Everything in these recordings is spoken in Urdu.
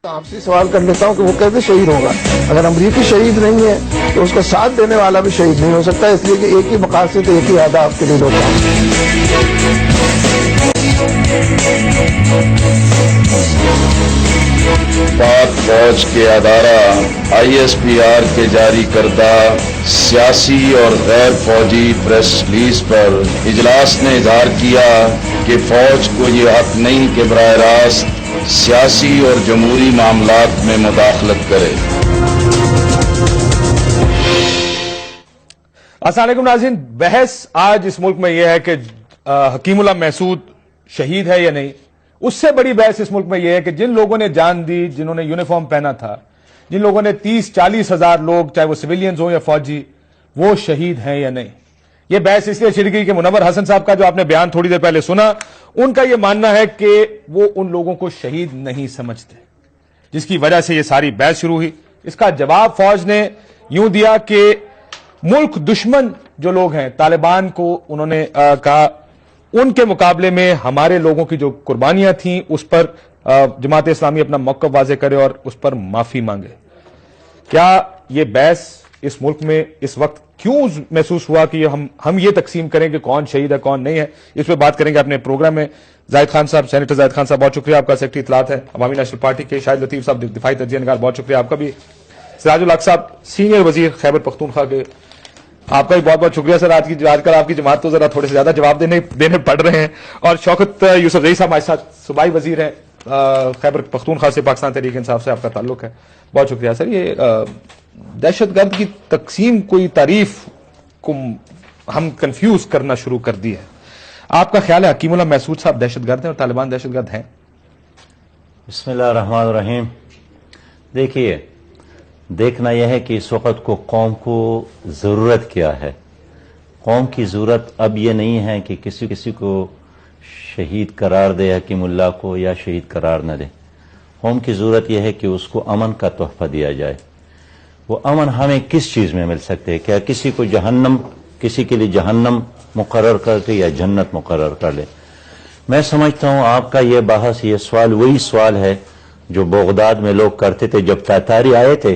آپ سے سوال کر لیتا ہوں کہ وہ کیسے شہید ہوگا؟ اگر امریکی شہید نہیں ہے تو اس کا ساتھ دینے والا بھی شہید نہیں ہو سکتا، اس لیے کہ ایک ہی مقاصد ایک ہی اہداف کے لیے لوگ پاک فوج کے ادارہ ISPR کے جاری کردہ سیاسی اور غیر فوجی پریس ریلیز پر اجلاس نے اظہار کیا کہ فوج کو یہ حق نہیں کہ براہ راست سیاسی اور جمہوری معاملات میں مداخلت کرے۔ السلام علیکم ناظرین، بحث آج اس ملک میں یہ ہے کہ حکیم اللہ محسود شہید ہے یا نہیں۔ اس سے بڑی بحث اس ملک میں یہ ہے کہ جن لوگوں نے جان دی، جنہوں نے یونیفارم پہنا تھا، جن لوگوں نے 30-40 ہزار لوگ، چاہے وہ سویلینز ہوں یا فوجی، وہ شہید ہیں یا نہیں۔ یہ بحث اس لیے چھڑ گئی کہ منور حسن صاحب کا جو آپ نے بیان تھوڑی دیر پہلے سنا، ان کا یہ ماننا ہے کہ وہ ان لوگوں کو شہید نہیں سمجھتے، جس کی وجہ سے یہ ساری بحث شروع ہوئی۔ اس کا جواب فوج نے یوں دیا کہ ملک دشمن جو لوگ ہیں، طالبان کو انہوں نے کہا ان کے مقابلے میں ہمارے لوگوں کی جو قربانیاں تھیں اس پر جماعت اسلامی اپنا موقف واضح کرے اور اس پر معافی مانگے۔ کیا یہ بحث اس ملک میں اس وقت کیوں محسوس ہوا کہ ہم یہ تقسیم کریں کہ کون شہید ہے کون نہیں ہے؟ اس پہ بات کریں گے اپنے پروگرام میں۔ زاہد خان صاحب، سینیٹر زاہد خان صاحب، بہت شکریہ آپ کا، سیکرٹری اطلاعات ہے عوامی نیشنل پارٹی کے۔ شاہد لطیف صاحب، دفاعی تجزیہ نگار، بہت شکریہ آپ کا بھی۔ سراج الحق صاحب، سینئر وزیر خیبر پختونخوا کے، آپ کا بھی بہت بہت شکریہ سر۔ آج کل آپ کی جماعت تو ذرا تھوڑے سے زیادہ جواب دینے پڑ رہے ہیں۔ اور شوکت یوسف زئی صاحب ہمارے ساتھ صوبائی وزیر ہیں خیبر پختونخوا سے، پاکستان تحریک انصاف سے آپ کا تعلق ہے، بہت شکریہ سر۔ یہ دہشت گرد کی تقسیم کوئی تعریف کو ہم کنفیوز کرنا شروع کر دی ہے۔ آپ کا خیال ہے حکیم اللہ محسود صاحب دہشت گرد ہیں اور طالبان دہشت گرد ہیں؟ بسم اللہ الرحمن الرحیم۔ دیکھیے، دیکھنا یہ ہے کہ اس وقت کو قوم کو ضرورت کیا ہے۔ قوم کی ضرورت اب یہ نہیں ہے کہ کسی کو شہید قرار دے حکیم اللہ کو یا شہید قرار نہ دے۔ قوم کی ضرورت یہ ہے کہ اس کو امن کا تحفہ دیا جائے۔ وہ امن ہمیں کس چیز میں مل سکتے ہیں؟ کیا کسی کے لیے جہنم مقرر کر کے یا جنت مقرر کر لے؟ میں سمجھتا ہوں آپ کا یہ بحث، یہ سوال وہی سوال ہے جو بغداد میں لوگ کرتے تھے جب تاتاری آئے تھے،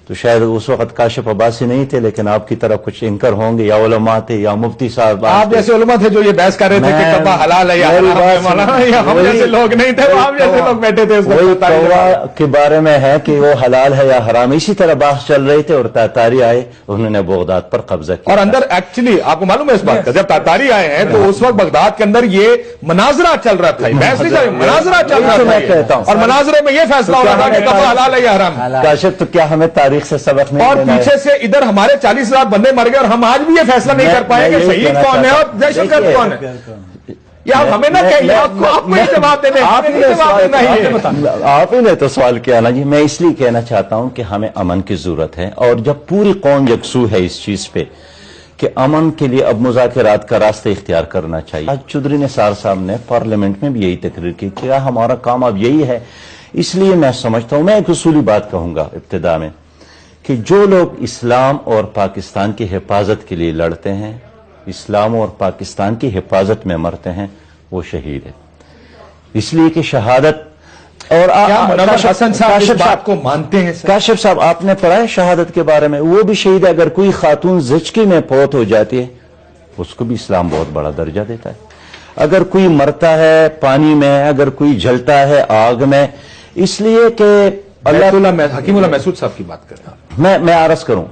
تو شاید اس وقت کاشف عباسی نہیں تھے، لیکن آپ کی طرف کچھ انکر ہوں گے، یا علماء تھے یا مفتی صاحب۔ آپ جیسے علماء تھے جو یہ بحث کر رہے تھے کہ کعبہ حلال ہے یا حرام ہے مولانا، یا ہم جیسے لوگ نہیں تھے، وہ آپ جیسے لوگ بیٹھے تھے اس وہی وقت کعبہ کے بارے میں ہے کہ وہ حلال ہے یا حرام، اسی طرح بحث چل رہی تھے، اور تاتاری آئے، انہوں نے بغداد پر قبضہ کیا۔ اور اندر ایکچولی آپ کو معلوم ہے اس بات کا، جب تاتاری آئے ہیں تو اس وقت بغداد کے اندر یہ مناظرہ چل رہا تھا، بحث نہیں چل رہی، مناظرہ چل رہا تھا، اور مناظرے میں یہ فیصلہ ہو رہا تھا کہ کعبہ حلال ہے یا حرام ہے۔ کاشف، تو کیا ہمیں تاریخ سے سبق نہیں؟ اور پیچھے سے ادھر ہمارے 40,000 بندے مر گئے اور ہم آج بھی یہ فیصلہ نہیں کر پائے کہ شہید کون ہے اور دہشت گرد کون ہے۔ یا ہمیں نہ کہیے، آپ کو یہ جواب دینے، آپ ہی نے تو سوال کیا نا جی۔ میں اس لیے کہنا چاہتا ہوں کہ ہمیں امن کی ضرورت ہے، اور جب پوری قوم یکسو ہے اس چیز پہ کہ امن کے لیے اب مذاکرات کا راستہ اختیار کرنا چاہیے۔ آج چودھری نثار صاحب نے پارلیمنٹ میں بھی یہی تقریر کی کہ ہمارا کام اب یہی ہے۔ اس لیے میں سمجھتا ہوں، میں ایک اصولی بات کہوں گا ابتدا میں، کہ جو لوگ اسلام اور پاکستان کی حفاظت کے لیے لڑتے ہیں، اسلام اور پاکستان کی حفاظت میں مرتے ہیں، وہ شہید ہے۔ اس لیے کہ شہادت، اور حسن صاحب اس بات کو مانتے ہیں؟ کاشف صاحب، آپ نے پڑھا ہے شہادت کے بارے میں؟ وہ بھی شہید ہے۔ اگر کوئی خاتون زچگی میں فوت ہو جاتی ہے، اس کو بھی اسلام بہت بڑا درجہ دیتا ہے۔ اگر کوئی مرتا ہے پانی میں، اگر کوئی جلتا ہے آگ میں، اس لیے کہ حکیم اللہ محسود صاحب کی بات کر رہا ہوں میں عرض کروں،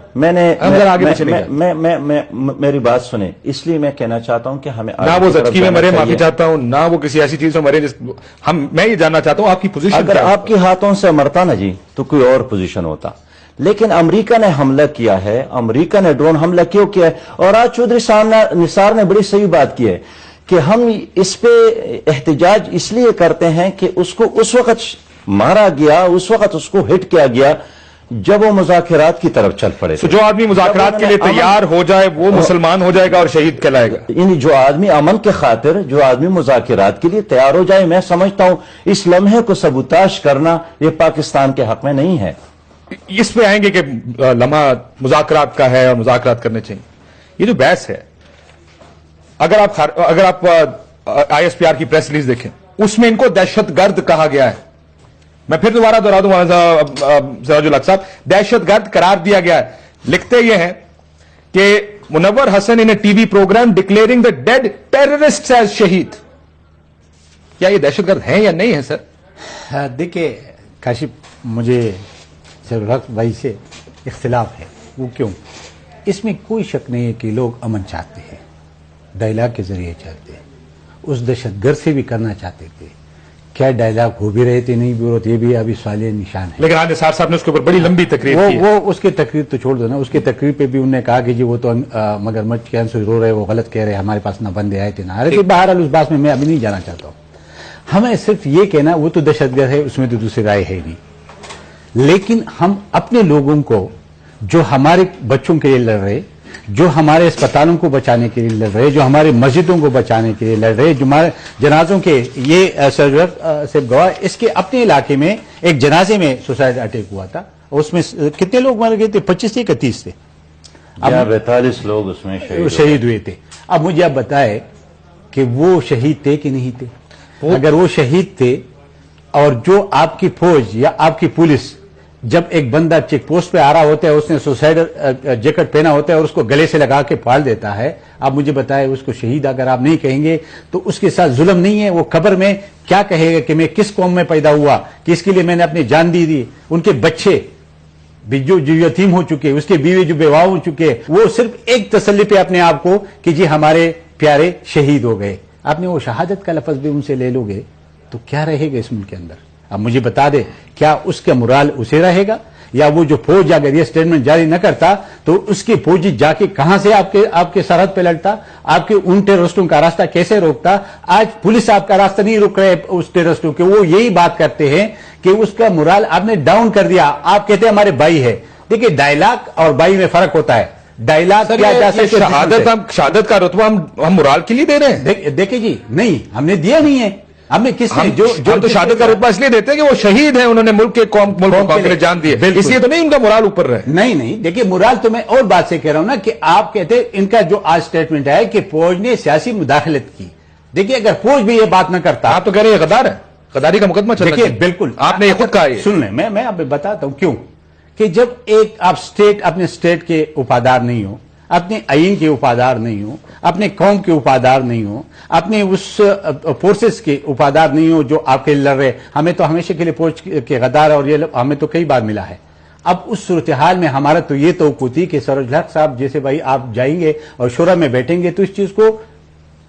میری بات سنیں، اس لیے میں کہنا چاہتا ہوں کہ ہمیں نہ وہ زچگی میں مرے، معافی چاہتا ہوں، نہ وہ کسی ایسی چیز میں مرے میں یہ جاننا چاہتا ہوں آپ کی پوزیشن۔ اگر آپ کے ہاتھوں سے مرتا نا جی تو کوئی اور پوزیشن ہوتا، لیکن امریکہ نے حملہ کیا ہے، امریکہ نے ڈرون حملہ کیوں کیا ہے؟ اور آج چودھری نثار نے بڑی صحیح بات کی ہے کہ ہم اس پہ احتجاج اس لیے کرتے ہیں کہ اس کو اس وقت مارا گیا، اس وقت اس کو ہٹ کیا گیا جب وہ مذاکرات کی طرف چل پڑے۔ جو آدمی مذاکرات کے لیے تیار ہو جائے وہ مسلمان ہو جائے گا اور شہید کہلائے گا۔ یعنی جو آدمی امن کے خاطر، جو آدمی مذاکرات کے لیے تیار ہو جائے، میں سمجھتا ہوں اس لمحے کو سبوتاش کرنا یہ پاکستان کے حق میں نہیں ہے۔ اس پہ آئیں گے کہ لمحہ مذاکرات کا ہے اور مذاکرات کرنے چاہیے۔ یہ جو بحث ہے، اگر آپ ISPR کی پریس ریلیز دیکھیں، اس میں ان کو دہشت گرد کہا گیا ہے۔ میں پھر دوبارہ دہرا دوں سراج الحق صاحب، دہشت گرد قرار دیا گیا ہے. لکھتے یہ ہیں کہ Munawar Hasan in a TV program declaring the dead terrorist as شہید. کیا یہ دہشت گرد ہیں یا نہیں ہے سر؟ دیکھیے کاشف، مجھے سراج الحق بھائی سے اختلاف ہے. وہ کیوں؟ اس میں کوئی شک نہیں ہے کہ لوگ امن چاہتے ہیں، ڈائلاگ کے ذریعے چاہتے ہیں. اس دہشت گرد سے بھی کرنا چاہتے تھے. کیا ڈائلاگ ہو بھی رہے تھے نہیں بھی رہے، یہ بھی ابھی سوالیہ نشان ہے. لیکن آج نثار صاحب نے اس کے اوپر بڑی لمبی تقریر کی ہے. وہ اس کی تقریر تو چھوڑ دو نا. اس کی تقریر پہ بھی انہوں نے کہا کہ جی وہ تو مگر مچ کے سے رو رہے، وہ غلط کہہ رہے، ہمارے پاس نہ بندے آئے تھے نہ آ رہے تھے. بہرحال اس بات میں ابھی نہیں جانا چاہتا ہوں. ہمیں صرف یہ کہنا وہ تو دہشت گرد ہے، اس میں تو دوسری رائے ہے نہیں. لیکن ہم اپنے لوگوں کو جو ہمارے بچوں کے لیے لڑ رہے، جو ہمارے اسپتالوں کو بچانے کے لیے لڑ رہے، جو ہمارے مسجدوں کو بچانے کے لیے لڑ رہے، جو ہمارے جنازوں کے یہ سے گواہ، اس کے اپنے علاقے میں ایک جنازے میں سوسائڈ اٹیک ہوا تھا. اس میں کتنے لوگ مر گئے تھے؟ 25 تھے کہ 30 تھے؟ 42 لوگ اس میں شہید ہوئے تھے. اب مجھے آپ بتائے کہ وہ شہید تھے کہ نہیں تھے؟ اگر وہ شہید تھے اور جو آپ کی فوج یا آپ کی پولیس جب ایک بندہ چیک پوسٹ پہ آ رہا ہوتا ہے، اس نے سوسائڈ جیکٹ پہنا ہوتا ہے اور اس کو گلے سے لگا کے پھاڑ دیتا ہے، آپ مجھے بتائے اس کو شہید اگر آپ نہیں کہیں گے تو اس کے ساتھ ظلم نہیں ہے؟ وہ قبر میں کیا کہے گا کہ میں کس قوم میں پیدا ہوا، کہ اس کے لیے میں نے اپنی جان دی. ان کے بچے جو یتیم ہو چکے، اس کے بیوی جو بیوہ ہو چکے، وہ صرف ایک تسلی پہ اپنے آپ کو کہ جی ہمارے پیارے شہید ہو گئے. آپ نے وہ شہادت کا لفظ بھی ان سے لے لو گے تو کیا رہے گا اس ملک کے اندر؟ اب مجھے بتا دے، کیا اس کا مرال اسے رہے گا؟ یا وہ جو فوج اگر یہ سٹیٹمنٹ جاری نہ کرتا تو اس کی فوجی جا کے کہاں سے آپ کے سرحد پہ لڑتا؟ آپ کے ان ٹیررسٹوں کا راستہ کیسے روکتا؟ آج پولیس آپ کا راستہ نہیں روک رہے اس ٹیررسٹوں کے. وہ یہی بات کرتے ہیں کہ اس کا مرال آپ نے ڈاؤن کر دیا. آپ کہتے ہیں ہمارے بھائی ہے. دیکھیے ڈائلاگ اور بھائی میں فرق ہوتا ہے. ڈائلاگ کیا جا سکتا، شہادت کا رتبہ ہم مرال کے لیے دے رہے ہیں. دیکھیں جی، نہیں ہم نے دیا نہیں ہے. ہم نے کس نے جو تو شہادت کا رتبہ اس لیے دیتے ہیں کہ وہ شہید ہیں، انہوں نے ملک کے لیے جان دی ہے، اس لیے تو نہیں ان کا مرال اوپر رہے. نہیں دیکھیے مرال تو میں اور بات سے کہہ رہا ہوں نا کہ آپ کہتے ہیں ان کا جو آج سٹیٹمنٹ ہے کہ فوج نے سیاسی مداخلت کی. دیکھیے اگر فوج بھی یہ بات نہ کرتا، آپ تو کہہ رہے ہیں غدار ہے، غداری کا مقدمہ چل رہا ہے. بالکل آپ نے یہ خود کہا. سن لیں، میں آپ بتاتا ہوں کیوں. کہ جب ایک آپ اپنے اسٹیٹ کے وفادار نہیں ہو، اپنے آئین کے وفادار نہیں ہو، اپنے قوم کے وفادار نہیں ہو، اپنے اس فورسز کے وفادار نہیں ہو جو آپ کے لڑ رہے. ہمیں تو ہمیشہ کے لیے فوج کے غدار اور یہ ہمیں تو کئی بار ملا ہے. اب اس صورتحال میں ہمارا تو یہ توقع تھی کہ سراج الحق صاحب جیسے بھائی آپ جائیں گے اور شورا میں بیٹھیں گے تو اس چیز کو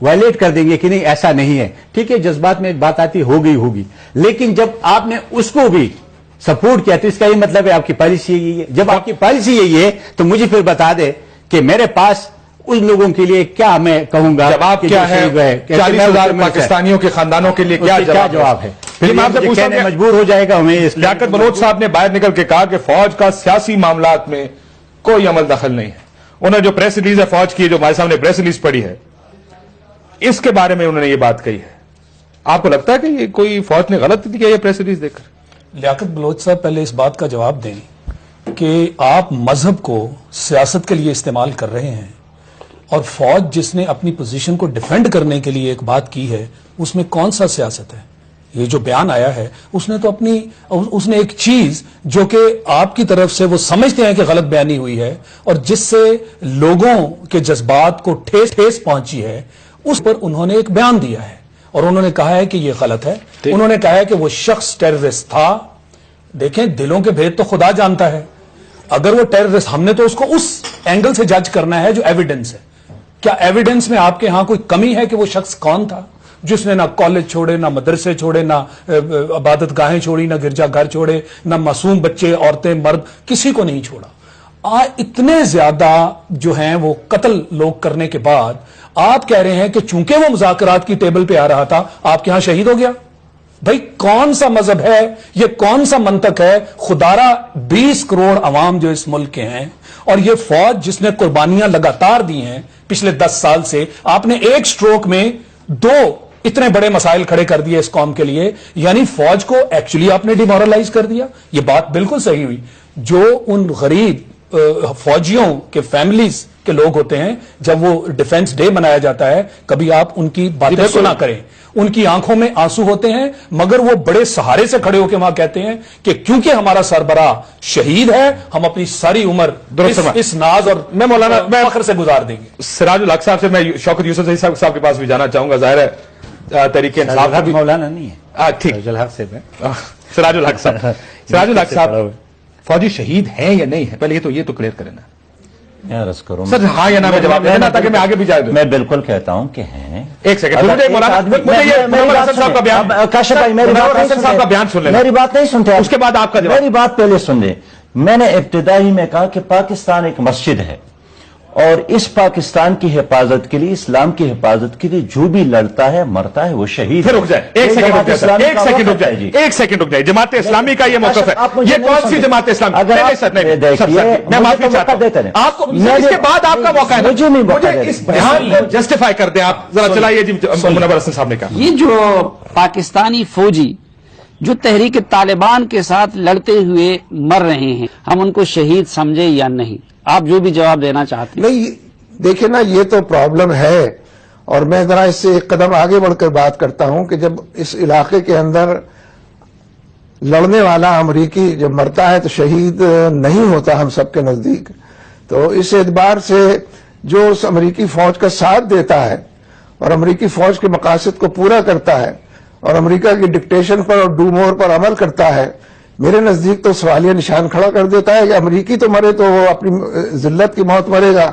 وائلیٹ کر دیں گے کہ نہیں ایسا نہیں ہے. ٹھیک ہے، جذبات میں بات آتی ہوگی، لیکن جب آپ نے اس کو بھی سپورٹ کیا تو اس کا یہ مطلب ہے آپ کی پالیسی یہی ہے. جب آپ کی پالیسی یہی ہے تو مجھے پھر بتا دے کہ میرے پاس ان لوگوں کے لیے کیا میں کہوں گا. جواب کیا ہے 40,000 پاکستانیوں کے خاندانوں کے لیے کیا جواب ہے؟ پھر میں آپ سے پوچھتا ہوں، مجبور ہو جائے گا ہمیں. لیاقت بلوچ صاحب نے باہر نکل کے کہا کہ فوج کا سیاسی معاملات میں کوئی عمل دخل نہیں ہے. انہوں نے جو پریس ریلیز ہے فوج کی، جو ہمارے سامنے پریس ریلیز پڑھی ہے، اس کے بارے میں انہوں نے یہ بات کہی ہے. آپ کو لگتا ہے کہ یہ کوئی فوج نے غلط کیا یہ پریس ریلیز دے کر؟ لیاقت بلوچ صاحب پہلے اس بات کا جواب دیں کہ آپ مذہب کو سیاست کے لیے استعمال کر رہے ہیں، اور فوج جس نے اپنی پوزیشن کو ڈیفینڈ کرنے کے لیے ایک بات کی ہے، اس میں کون سا سیاست ہے؟ یہ جو بیان آیا ہے اس نے تو اس نے ایک چیز جو کہ آپ کی طرف سے وہ سمجھتے ہیں کہ غلط بیانی ہوئی ہے اور جس سے لوگوں کے جذبات کو ٹھیس پہنچی ہے، اس پر انہوں نے ایک بیان دیا ہے اور انہوں نے کہا ہے کہ یہ غلط ہے. انہوں نے کہا ہے کہ وہ شخص ٹیررسٹ تھا. دیکھیں دلوں کے بھید تو خدا جانتا ہے. اگر وہ ٹیررسٹ، ہم نے تو اس کو اس اینگل سے جج کرنا ہے جو ایویڈنس ہے. کیا ایویڈنس میں آپ کے ہاں کوئی کمی ہے کہ وہ شخص کون تھا جس نے نہ کالج چھوڑے، نہ مدرسے چھوڑے، نہ عبادت گاہیں چھوڑی، نہ گرجا گھر چھوڑے، نہ معصوم بچے، عورتیں، مرد، کسی کو نہیں چھوڑا. اتنے زیادہ جو ہیں وہ قتل لوگ کرنے کے بعد آپ کہہ رہے ہیں کہ چونکہ وہ مذاکرات کی ٹیبل پہ آ رہا تھا آپ کے ہاں شہید ہو گیا. بھائی کون سا مذہب ہے یہ؟ کون سا منطق ہے؟ خدارہ 20 کروڑ عوام جو اس ملک کے ہیں اور یہ فوج جس نے قربانیاں لگاتار دی ہیں پچھلے 10 سال سے، آپ نے ایک سٹروک میں 2 اتنے بڑے مسائل کھڑے کر دیے اس قوم کے لیے. یعنی فوج کو ایکچولی آپ نے ڈیمورلائز کر دیا. یہ بات بالکل صحیح ہوئی. جو ان غریب فوجیوں کے فیملیز کے لوگ ہوتے ہیں، جب وہ ڈیفنس ڈے منایا جاتا ہے کبھی آپ ان کی باتیں سنا کریں، ان کی آنکھوں میں آنسو ہوتے ہیں، مگر وہ بڑے سہارے سے کھڑے ہو کے وہاں کہتے ہیں کہ کیونکہ ہمارا سربراہ شہید ہے ہم اپنی ساری عمر اس ناز اور میں مولانا میں فخر سے گزار دیں گے۔ سراج الحق صاحب سے میں شوکت یوسف صاحب کے پاس بھی جانا چاہوں گا، ظاہر ہے تحریک انصاف کا بھی مولانا نہیں ہے، ٹھیک سراج الحق سے میں سراج الحق صاحب، سراج الحق صاحب فوجی شہید ہیں یا نہیں ہے، پہلے یہ تو کلیئر کریں نا عرض کروں سر، ہاں یا نا میں جواب دینا تاکہ میں آگے بھی جا دوں۔ میں بالکل کہتا ہوں کہ ہیں۔ ایک سیکنڈ مجھے یہ منور حسن صاحب کا بیان، کاشف بھائی منور حسن صاحب کا بیان سن لینا، میری بات نہیں سنتے، اس کے بعد آپ کا جواب۔ میری بات پہلے سن لیں۔ میں نے ابتدائی میں کہا کہ پاکستان ایک مسجد ہے اور اس پاکستان کی حفاظت کے لیے، اسلام کی حفاظت کے لیے جو بھی لڑتا ہے مرتا ہے وہ شہید پھر رک جائے، ایک سیکنڈ رک جائے، ایک سیکنڈ رک جائے، ایک سیکنڈ رک جائے۔ جماعت اسلامی کا یہ موقف ہے، یہ کون سی جماعت اسلامی؟ نہیں سر، نہیں، میں معافی چاہتا ہوں، آپ کو اس کے بعد آپ کا موقع ہے، مجھے اس بیان کو جسٹیفائی کر دیں آپ ذرا، چلائیے جی منور حسن صاحب نے کہا۔ یہ جو پاکستانی فوجی جو تحریک طالبان کے ساتھ لڑتے ہوئے مر رہے ہیں، ہم ان کو شہید سمجھے یا نہیں؟ آپ جو بھی جواب دینا چاہتے ہیں۔ نہیں دیکھیں نا، یہ تو پرابلم ہے، اور میں ذرا اس سے ایک قدم آگے بڑھ کر بات کرتا ہوں کہ جب اس علاقے کے اندر لڑنے والا امریکی جب مرتا ہے تو شہید نہیں ہوتا ہم سب کے نزدیک، تو اس اعتبار سے جو اس امریکی فوج کا ساتھ دیتا ہے اور امریکی فوج کے مقاصد کو پورا کرتا ہے اور امریکہ کی ڈکٹیشن پر اور ڈو مور پر عمل کرتا ہے، میرے نزدیک تو سوالیہ نشان کھڑا کر دیتا ہے کہ امریکی تو مرے تو وہ اپنی ذلت کی موت مرے گا،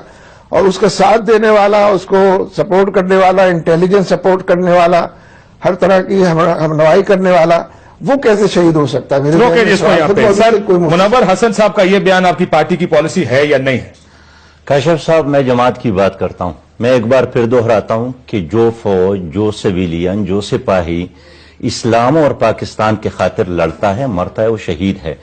اور اس کا ساتھ دینے والا، اس کو سپورٹ کرنے والا، انٹیلیجنس سپورٹ کرنے والا، ہر طرح کی ہمنوائی کرنے والا، وہ کیسے شہید ہو سکتا ہے؟ میرے روکے جس کو یہاں پہ سر، کوئی منور حسن صاحب کا یہ بیان آپ کی پارٹی کی پالیسی ہے یا نہیں ہے؟ کاشف صاحب، میں جماعت کی بات کرتا ہوں، میں ایک بار پھر دہراتا ہوں کہ جو فوج، جو سویلین، جو سپاہی اسلام اور پاکستان کے خاطر لڑتا ہے مرتا ہے وہ شہید ہے۔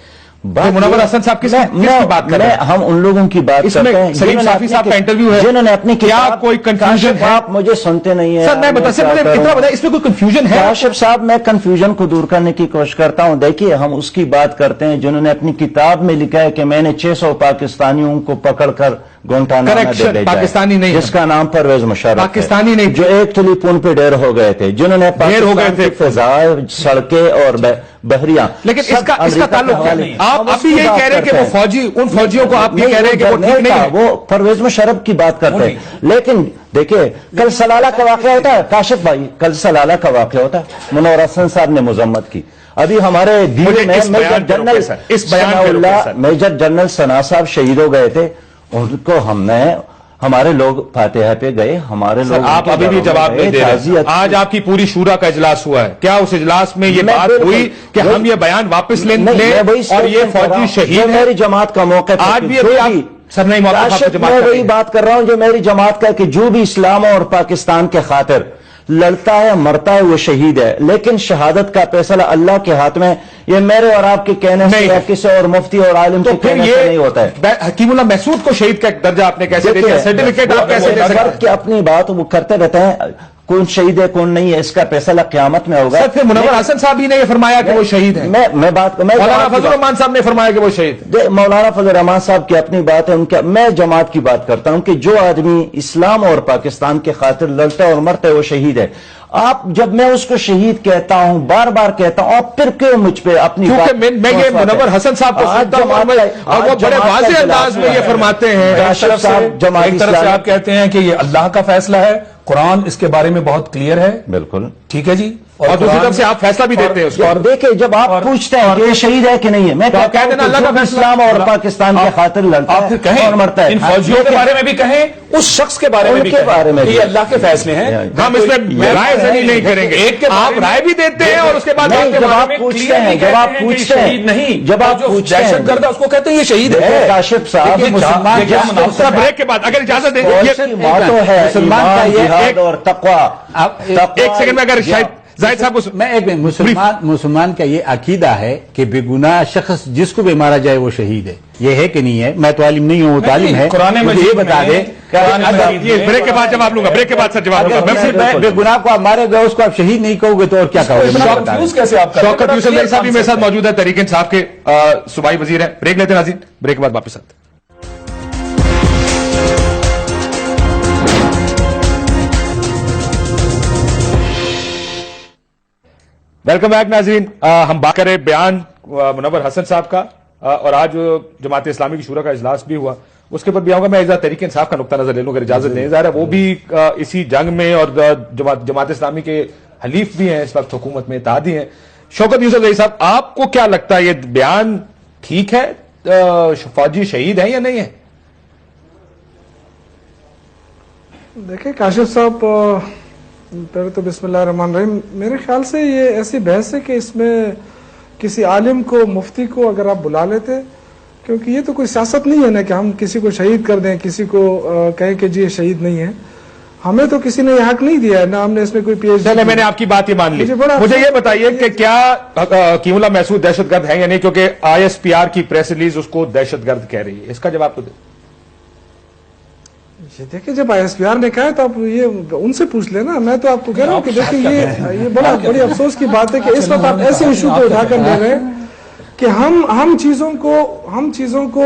منور حسن صاحب کس کی بات کر رہے ہیں؟ ہم ان لوگوں کی بات اس میں کرتے ہیں سلیم صافی صاحب کا انٹرویو ہے، جنہوں نے اپنی کیا کوئی کنفیوژن ہے؟ آپ مجھے سنتے نہیں ہیں سر میں اتنا بتائیں، اس میں کوئی کنفیوژن ہے؟ کاشف صاحب، میں کنفیوژن کو دور کرنے کی کوشش کرتا ہوں۔ دیکھیے، ہم اس کی بات کرتے ہیں جنہوں نے اپنی کتاب میں لکھا ہے کہ میں نے 600 پاکستانیوں کو پکڑ کر گوانتانامو میں دے بھیجا ہے، پاکستانی نہیں، جس کا نام پرویز مشرف ہے، پاکستانی نہیں، جو ایک ٹلی پون پہ ڈیر ہو گئے تھے، جنہوں نے پاکستان کی فضائیں، سڑکیں اور بحریاں، لیکن اس کا تعلق کیا نہیں؟ آپ ابھی یہی کہہ رہے ہیں کہ وہ فوجی، ان فوجیوں کو آپ یہ کہہ رہے ہیں کہ وہ ٹھیک نہیں ہے، وہ پرویز مشرف کی بات کرتے ہیں۔ لیکن دیکھیں، کل سلالہ کا واقعہ ہوتا ہے کاشف بھائی، کل سلالہ کا واقعہ ہوتا ہے، منور حسن صاحب نے مذمت کی۔ ابھی ہمارے دین میں میجر جنرل ثنا صاحب شہید ہو گئے تھے، ان کو ہم نے، ہمارے لوگ فاتحہ پہ گئے، ہمارے لوگ، آپ ابھی بھی جواب نہیں دے رہے۔ آج آپ کی پوری شورا کا اجلاس ہوا ہے، کیا اس اجلاس میں یہ بات ہوئی کہ ہم یہ بیان واپس لیں اور یہ فوجی شہید ہے؟ میری جماعت کا موقع آج بھی سر نہیں، میں وہی بات کر رہا ہوں جو میری جماعت کا، کہ جو بھی اسلام اور پاکستان کے خاطر لڑتا ہے مرتا ہے وہ شہید ہے، لیکن شہادت کا فیصلہ اللہ کے ہاتھ میں، یہ میرے اور آپ کے کہنے سے یا کسی اور مفتی اور عالم کے کہنے سے نہیں ہوتا ہے۔ حکیم اللہ محسود کو شہید کا درجہ آپ نے کیسے دے دیا؟ سرٹیفکیٹ آپ کیسے دے سکتے ہیں؟ کہ اپنی بات وہ کرتے رہتے ہیں، کون شہید ہے کون نہیں ہے، اس کا فیصلہ قیامت میں ہوگا۔ سر پھر منور حسن صاحب ہی نے یہ فرمایا کہ وہ شہید ہے، مولانا فضل الرحمان صاحب نے فرمایا کہ وہ شہید ہے۔ مولانا فضل الرحمان صاحب کی اپنی بات ہے، ان کا، میں جماعت کی بات کرتا ہوں کہ جو آدمی اسلام اور پاکستان کے خاطر لڑتا ہے اور مرتا ہے وہ شہید ہے۔ آپ، جب میں اس کو شہید کہتا ہوں، بار بار کہتا ہوں، آپ پھر کیوں مجھ پہ اپنی بات؟ کیونکہ میں یہ منور حسن صاحب کو سنتا ہوں اور وہ بڑے واضح انداز میں یہ فرماتے ہیں۔ ایک طرف سے آپ کہتے ہیں کہ یہ اللہ کا فیصلہ ہے، قرآن اس کے بارے میں بہت کلیئر ہے، بالکل ٹھیک ہے جی، اور دوسری طرف سے آپ فیصلہ بھی دیتے ہیں اس کو۔ اور دیکھیں، جب آپ پوچھتے ہیں کہ یہ شہید ہے کہ نہیں ہے، میں کہتا ہوں کہ اللہ کا اسلام اور پاکستان کے خاطر لڑتا ہے اور مرتا ہے۔ ان فوجیوں کے بارے میں بھی کہیں، اس شخص کے بارے میں بھی کہیں، یہ اللہ کے فیصلے ہیں، ہم اس میں رائے زنی نہیں کریں گے۔ آپ رائے بھی دیتے ہیں اور اس کے بعد جب آپ پوچھتے ہیں، جب آپ پوچھتے ہیں، نہیں، جب آپ پوچھتے ہیں، دہشت گرد اس کو کہتے ہیں یہ شہید ہے۔ کاشف صاحب، بریک کے بعد اگر اجازت دیں، باتوں ہے مسلمان کا جہاد اور تقوی۔ ایک سیکنڈ میں اگر شاید زاہد صاحب کو میں ایک مسلمان کا یہ عقیدہ ہے کہ بے گناہ شخص جس کو بھی مارا جائے وہ شہید ہے، یہ ہے کہ نہیں ہے؟ میں تو عالم نہیں ہوں، وہ تعلیم ہے، مجھے یہ بتا دے۔ یہ بریک کے بعد جواب لوں گا، بریک کے بعد سر جواب لوں گا۔ بے گناہ کو آپ مارے گئے، اس کو آپ شہید نہیں کہو گے تو اور کیا کہو گے؟ شوکت یوسف صاحب بھی میرے ساتھ موجود ہے، تحریک انصاف کے صوبائی وزیر ہیں۔ بریک لیتے ہیں ناظرین، بریک کے بعد واپس آتے ہیں۔ ویلکم بیک ناظرین. ہم بات کریں بیان منور حسن صاحب کا اور آج جماعت اسلامی کی شورا کا اجلاس بھی ہوا, اس کے اوپر بھی آؤں گا. میں ایک تحریک انصاف کا نقطہ نظر لے لوں اگر اجازت دیں. ظاہر ہے وہ بھی اسی جنگ میں اور جماعت اسلامی کے حلیف بھی ہیں, اس وقت حکومت میں اتحادی ہیں. شوکت یوسف زئی صاحب, آپ کو کیا لگتا ہے یہ بیان ٹھیک ہے, فوجی شہید ہیں یا نہیں ہے؟ دیکھیں کاشف صاحب, پہلے تو بسم اللہ الرحمن الرحیم, میرے خیال سے یہ ایسی بحث ہے کہ اس میں کسی عالم کو, مفتی کو اگر آپ بلا لیتے, کیونکہ یہ تو کوئی سیاست نہیں ہے نا کہ ہم کسی کو شہید کر دیں, کسی کو کہیں کہ جی یہ شہید نہیں ہے. ہمیں تو کسی نے یہ حق نہیں دیا ہے, نہ ہم نے اس میں کوئی PhD. چلے میں نے آپ کی بات یہ مان لی. مجھے یہ بتائیے کہ کیا حکیم اللہ محسود دہشت گرد ہے یا نہیں, کیونکہ ISPR کی پریس ریلیز اس کو دہشت گرد کہہ رہی ہے. اس کا جواب تو دیں. یہ دیکھیں جب ISPR نے کہا ہے تو آپ یہ ان سے پوچھ لینا. میں تو آپ کو کہہ رہا ہوں کہ دیکھیں یہ بڑی افسوس کی بات ہے کہ اس وقت آپ ایسے ایشو کو اٹھا کر لے رہے ہیں کہ ہم چیزوں کو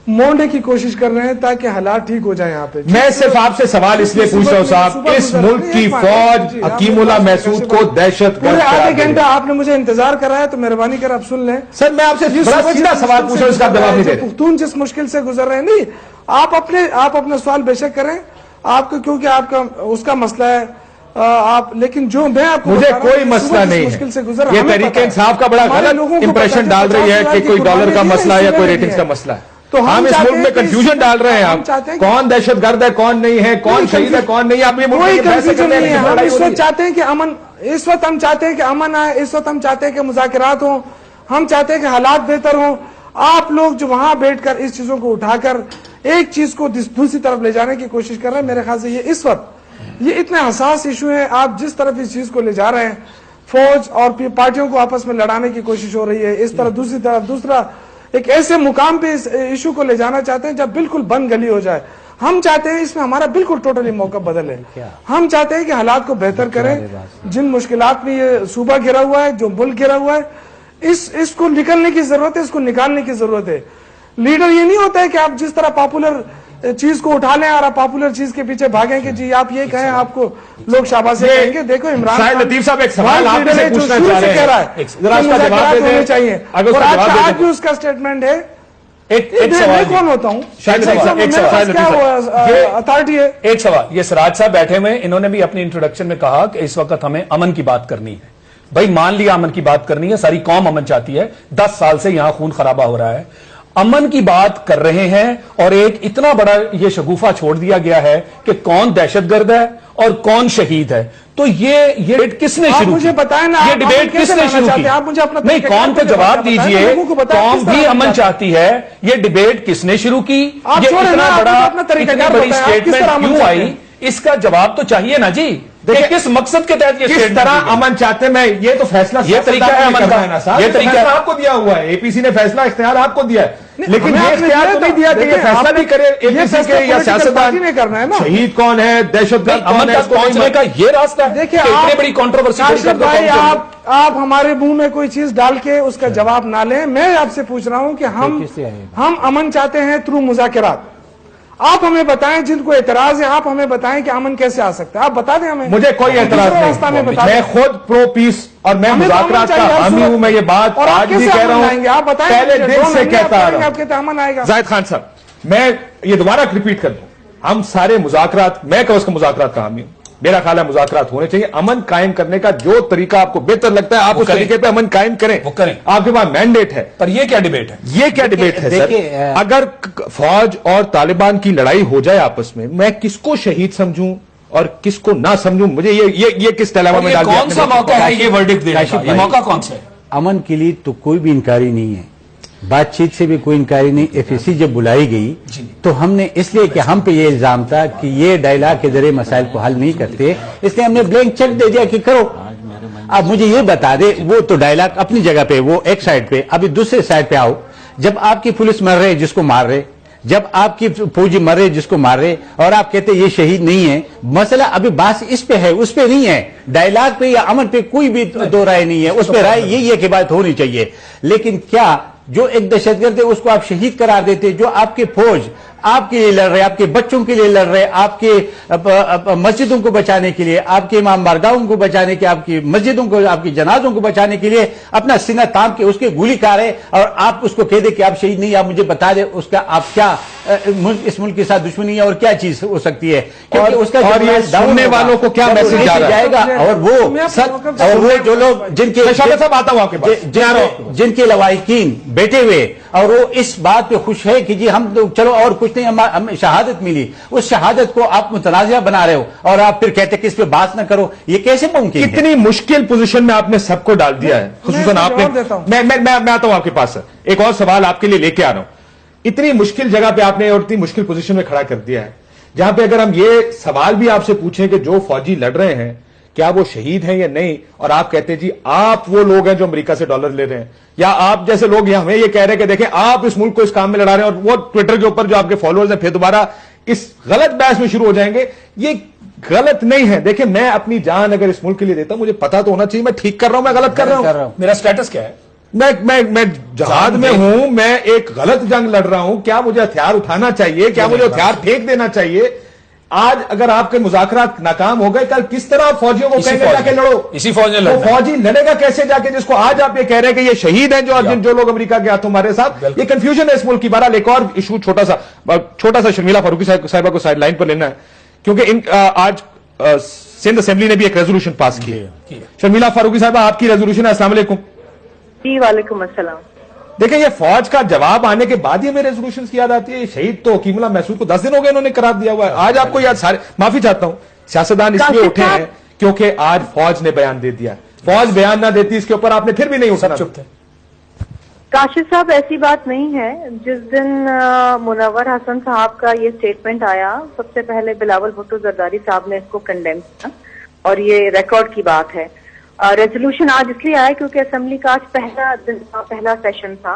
مونڈنے کی کوشش کر رہے ہیں تاکہ حالات ٹھیک ہو جائیں. یہاں پہ میں صرف آپ سے سوال اس لیے پوچھ رہا ہوں صاحب, اس ملک کی فوج حکیم اللہ محسود کو دہشت گرد آدھے گھنٹہ آپ نے مجھے انتظار کرایا تو مہربانی کر آپ سن لیں. سر میں آپ سے سیدھا سوال پوچھ رہا ہوں, اس کا جواب نہیں دے رہے. پختون جس مشکل سے گزر رہے ہیں, نہیں آپ اپنا سوال بے شک کریں, آپ کو کیونکہ آپ کا اس کا مسئلہ ہے آپ, لیکن جو میں آپ کو مجھے کوئی مسئلہ نہیں ہے. یہ تحریک انصاف کا بڑا غلط امپریشن ڈال رہی ہے کہ کوئی ڈالر کا مسئلہ ہے یا کوئی ریٹنگز کا مسئلہ ہے. تو ہم اس ملک میں کنفیوژن ڈال رہے ہیں. آپ کون دہشت گرد ہے, کون نہیں ہے, کون شہید ہے, کون نہیں ہے, آپ یہ کوئی کنفیوژن نہیں ہے. ہم اس وقت چاہتے ہیں کہ امن, اس وقت ہم چاہتے ہیں کہ امن آئے, اس وقت ہم چاہتے ہیں کہ مذاکرات ہوں, ہم چاہتے ہیں کہ حالات بہتر ہوں. آپ لوگ جو وہاں بیٹھ کر اس چیزوں کو اٹھا کر ایک چیز کو دوسری طرف لے جانے کی کوشش کر رہے ہیں, میرے خیال سے یہ اس وقت یہ اتنے حساس ایشو ہے. آپ جس طرف اس چیز کو لے جا رہے ہیں, فوج اور پارٹیوں کو آپس میں لڑانے کی کوشش ہو رہی ہے, اس طرح دوسری طرف دوسرا ایک ایسے مقام پہ اس ایشو کو لے جانا چاہتے ہیں جب بالکل بند گلی ہو جائے. ہم چاہتے ہیں اس میں ہمارا بالکل ٹوٹلی موقع بدل ہے. ہم چاہتے ہیں کہ حالات کو بہتر کریں. جن مشکلات میں یہ صوبہ گھرا ہوا ہے, جو ملک گھرا ہوا ہے, اس کو نکلنے کی ضرورت ہے, اس کو نکالنے کی ضرورت ہے. لیڈر یہ نہیں ہوتا ہے کہ آپ جس طرح پاپولر چیز کو اٹھا لیں اور آپ پاپولر چیز کے پیچھے بھاگیں کہ جی آپ یہ کہیں, آپ کو لوگ شاباشی کہیں گے. دیکھو عمران ساحل لطیف صاحب ایک سوال آپ سے پوچھنا چاہ رہے ہیں, ذرا اس کا جواب دے دیں. چاہیے اگر اس کا جواب دے آج دیں. بھی اس کا اسٹیٹمنٹ ہے. میں کون ہوتا ہوں, اتھارٹی ہے. ایک سوال, یہ سراج صاحب بیٹھے ہوئے, انہوں نے بھی اپنی انٹروڈکشن میں کہا کہ اس وقت ہمیں امن کی بات کرنی ہے. بھائی مان لیا امن کی بات کرنی ہے, ساری قوم امن چاہتی ہے, 10 سال سے یہاں خون خرابہ ہو رہا ہے, امن کی بات کر رہے ہیں, اور ایک اتنا بڑا یہ شگوفہ چھوڑ دیا گیا ہے کہ کون دہشت گرد ہے اور کون شہید ہے. تو یہ ڈیبیٹ کس نے شروع مجھے بتائیں نا, یہ ڈیبیٹ کس نے شروع کی؟ آپ مجھے اپنا نہیں, قوم کو جواب دیجئے, قوم بھی امن چاہتی ہے, یہ ڈیبیٹ کس نے شروع کی, یہ اتنا بڑا اتنی بڑی اسٹیٹمنٹ کیوں آئی, اس کا جواب تو چاہیے نا جی. کس مقصد کے تحت یہ کس طرح امن چاہتے ہیں, میں یہ تو فیصلہ یہ طریقہ ہے امن کا, یہ طریقہ آپ کو دیا ہوا ہے, APC نے فیصلہ اختیار آپ کو دیا ہے, لیکن یہ اختیار تو نہیں دیا کہ یہ فیصلہ نہیں کرے APC کے یا سیاستدان شہید کون ہے, دہشت گرد امن تک پہنچنے کا یہ راستہ ہے. دیکھیں اتنی بڑی کنٹروورسی بھائی, آپ ہمارے منہ میں کوئی چیز ڈال کے اس کا جواب نہ لیں. میں آپ سے پوچھ رہا ہوں کہ ہم امن چاہتے ہیں تھرو مذاکرات. آپ ہمیں بتائیں, جن کو اعتراض ہے آپ ہمیں بتائیں کہ امن کیسے آ سکتا ہے, آپ بتا دیں ہمیں. مجھے کوئی اعتراض نہیں, میں خود پرو پیس اور میں مذاکرات کا حامی ہوں. میں یہ بات آج بھی کہہ رہا ہوں, پہلے دن سے کہتا آ رہا ہوں. زاہد خان صاحب, میں یہ دوبارہ ریپیٹ کر دوں, ہم سارے مذاکرات, میں کہ اس کا مذاکرات کا حامی ہوں. میرا خیال ہے مذاکرات ہونے چاہیے. امن قائم کرنے کا جو طریقہ آپ کو بہتر لگتا ہے آپ اس طریقے پہ امن قائم کریں, وہ کریں. آپ کے پاس مینڈیٹ ہے. پر یہ کیا ڈیبیٹ ہے, یہ کیا ڈیبیٹ ہے سر؟ اگر فوج اور طالبان کی لڑائی ہو جائے آپس میں کس کو شہید سمجھوں اور کس کو نہ سمجھوں؟ مجھے یہ کس ڈائلاما میں ڈال دیا. کون سا موقع ہے یہ ورڈکٹ دینے کا, یہ موقع کون سا ہے؟ امن کے لیے تو کوئی بھی انکاری نہیں ہے, بات چیت سے بھی کوئی انکاری نہیں. FAC جب بلائی گئی تو ہم نے اس لیے کہ ہم پہ یہ الزام تھا کہ یہ ڈائلاگ کے ذریعے مسائل کو حل نہیں کرتے, اس لیے ہم نے بلینک چیک دے دیا کہ کرو. اب مجھے یہ بتا دے, وہ تو ڈائلاگ اپنی جگہ پہ, وہ ایک سائڈ پہ, ابھی دوسرے سائڈ پہ آؤ. جب آپ کی پولیس مر رہے جس کو مار رہے, جب آپ کی فوجی مر رہے جس کو مار رہے, اور آپ کہتے یہ شہید نہیں ہے, مسئلہ ابھی بات اس پہ ہے, اس پہ نہیں ہے. ڈائلاگ پہ یا امن پہ کوئی بھی دو رائے نہیں ہے, اس پہ رائے یہی ہے کہ بات ہونی چاہیے. لیکن کیا جو ایک دہشت گرد ہے اس کو آپ شہید قرار دیتے, جو آپ کے فوج آپ کے لیے لڑ رہے, آپ کے بچوں کے لیے لڑ رہے, آپ کے مسجدوں کو بچانے کے لیے, آپ کے امام بارگاہوں کو بچانے کے, آپ کی مسجدوں کو, آپ کی جنازوں کو بچانے کے لیے اپنا سینہ تام کے اس کے گولی کھا رہے, اور آپ اس کو کہہ دیں کہ آپ شہید نہیں, آپ مجھے بتا دیں اس کا آپ کیا اس ملک کے ساتھ دشمنی ہے اور کیا چیز ہو سکتی ہے, کیونکہ اس کا اور یہ سننے والوں کو کیا میسج جا رہا ہے جائے گا. اور وہ جو لوگ جن کے صاحب آتا ہوں آپ کے پاس, جن کے لواحقین بیٹھے ہوئے اور وہ اس بات پہ خوش ہے کہ جی ہم چلو اور کچھ نہیں, ہمیں شہادت ملی, اس شہادت کو آپ متنازعہ بنا رہے ہو اور آپ پھر کہتے کہ اس پہ بات نہ کرو, یہ کیسے ممکن ہے؟ کتنی مشکل پوزیشن میں آپ نے سب کو ڈال دیا ہے, خصوصاً آپ نے. میں آتا ہوں آپ کے پاس, ایک اور سوال آپ کے لیے لے کے آ رہا ہوں. اتنی مشکل جگہ پہ آپ نے اور اتنی مشکل پوزیشن میں کھڑا کر دیا ہے, جہاں پہ اگر ہم یہ سوال بھی آپ سے پوچھیں کہ جو فوجی لڑ رہے ہیں کیا وہ شہید ہیں یا نہیں, اور آپ کہتے ہیں جی آپ وہ لوگ ہیں جو امریکہ سے ڈالر لے رہے ہیں, یا آپ جیسے لوگ ہمیں یہ کہہ رہے ہیں کہ دیکھیں آپ اس ملک کو اس کام میں لڑا رہے ہیں, اور وہ ٹویٹر کے اوپر جو آپ کے فالوورز ہیں پھر دوبارہ اس غلط بحث میں شروع ہو جائیں گے. یہ غلط نہیں ہے. دیکھیں میں اپنی جان اگر اس ملک کے لیے دیتا ہوں, مجھے پتا تو ہونا چاہیے میں ٹھیک کر رہا ہوں, میں غلط کر رہا ہوں, میرا سٹیٹس کیا ہے, میں جہاد میں ہوں, میں ایک غلط جنگ لڑ رہا ہوں, کیا مجھے ہتھیار اٹھانا چاہیے, کیا مجھے ہتھیار پھینک دینا چاہیے؟ آج اگر آپ کے مذاکرات ناکام ہو گئے, کل کس طرح فوجیوں کو کہیں گے جا کے لڑو؟ اسی فوج نے وہ فوجی لڑے گا کیسے جا کے جس کو آج آپ یہ کہہ رہے ہیں کہ یہ شہید ہیں جو لوگ امریکہ کے ہاتھوں ہمارے ساتھ؟ یہ کنفیوژن ہے اس ملک کی. بہرحال ایک اور ایشو چھوٹا سا شرمیلا فاروقی صاحبہ کو سائڈ لائن پر لینا ہے, کیونکہ آج سندھ اسمبلی نے بھی ایک ریزولوشن پاس کی ہے. شرمیلا فاروقی صاحبہ آپ کی ریزولوشن ہے. السلام علیکم. جی وعلیکم السلام. دیکھیں یہ فوج کا جواب آنے کے بعد ہی ہمیں ریزولوشن کی یاد آتی ہے. یہ شہید تو حکیم اللہ محسود کو 10 دن ہو گئے انہوں نے قرار دیا ہوا ہے. آج آپ کو یاد سارے, معافی چاہتا ہوں, سیاستدان اس لیے اٹھے ہیں کیونکہ آج فوج نے بیان دے دیا. فوج بیان نہ دیتی اس کے اوپر آپ نے پھر بھی نہیں اٹھنا. چپ تھے. کاشف صاحب ایسی بات نہیں ہے. جس دن منور حسن صاحب کا یہ سٹیٹمنٹ آیا, سب سے پہلے بلاول بھٹو زرداری صاحب نے اس کو کنڈیم کیا, اور یہ ریکارڈ کی بات ہے. ریزولوشن آج اس لیے آیا کیونکہ اسمبلی کا آج پہلا سیشن تھا